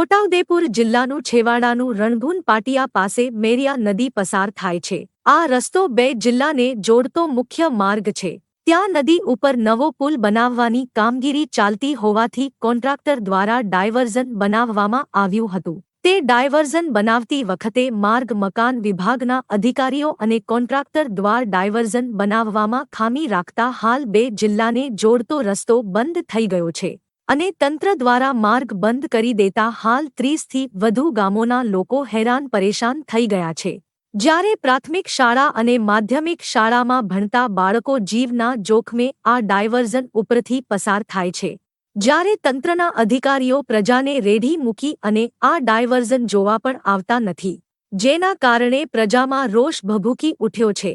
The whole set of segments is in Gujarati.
છોટાઉદેપુર જિલ્લાનું છેવાડાનું રણભૂન પાટિયા પાસે મેરિયા નદી પસાર થાય છે। આ રસ્તો બે જિલ્લાને જોડતો મુખ્ય માર્ગ છે। ત્યાં નદી ઉપર નવો પુલ બનાવવાની કામગીરી ચાલતી હોવાથી કોન્ટ્રાક્ટર દ્વારા ડાયવર્ઝન બનાવવામાં આવ્યું હતું। તે ડાયવર્ઝન બનાવતી વખતે માર્ગ મકાન વિભાગના અધિકારીઓ અને કોન્ટ્રાક્ટર દ્વારા ડાયવર્ઝન બનાવવામાં ખામી રાખતા હાલ બે જિલ્લાને જોડતો રસ્તો બંધ થઈ ગયો છે અને તંત્ર દ્વારા માર્ગ બંધ કરી દેતા હાલ 30 થી વધુ ગામોના લોકો હેરાન પરેશાન થઈ ગયા છે। જ્યારે પ્રાથમિક શાળા અને માધ્યમિક શાળામાં ભણતા બાળકો જીવના જોખમે આ ડાયવર્ઝન ઉપરથી પસાર થાય છે, જ્યારે તંત્રના અધિકારીઓ પ્રજાને રેઢી મૂકી અને આ ડાયવર્ઝન જોવા પણ આવતા નથી, જેના કારણે પ્રજામાં રોષ ભભૂકી ઉઠ્યો છે।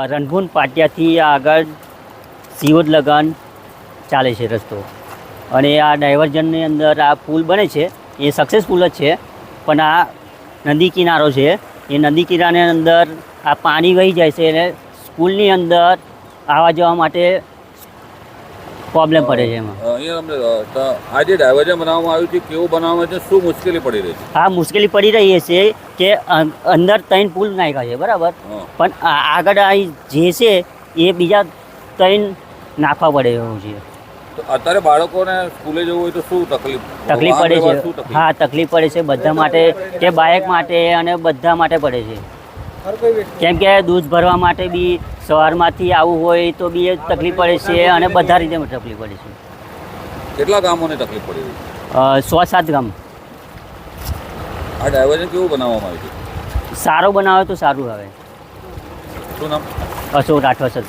રણભૂન પાટિયાથી આગળ સિયોદ લગન ચાલે છે રસ્તો અને આ ડાયવર્ઝનની અંદર આ પુલ બને છે એ સક્સેસફુલ જ છે, પણ આ નદી કિનારો છે। એ નદી કિનારાની અંદર આ પાણી વહી જાય છે અને સ્કૂલની અંદર આવવા જવા માટે પ્રોબ્લેમ પડે છે। એમાં આ જે ડાયવર્ઝન બનાવવામાં આવ્યું છે કેવું બનાવવામાં છે, શું મુશ્કેલી પડી રહી છે? હા, મુશ્કેલી પડી રહી છે કે અંદર 3 પુલ નાખ્યા છે બરાબર, પણ આગળ અહીં જે છે એ બીજા 3 નાખવા પડે એવું છે। તો અત્યારે બાળકોને સ્કૂલે જવું હોય તો શું તકલીફ પડે છે? હા, તકલીફ પડે છે બધા માટે, કે બાઇક માટે અને બધા માટે પડે છે, કેમ કે દૂધ ભરવા માટે બી સવારમાંથી આવવું હોય તો બી તકલીફ પડે છે અને બધા રીતે તકલીફ પડે છે। કેટલા ગામોને તકલીફ પડી રહી છે? 6-7 ગામ। આ ડાયવર્ઝન કેવું બનાવવામાં આવ્યું છે? સારો બનાવે તો સારું આવે। શું નામ? અશોક રાઠવા સર।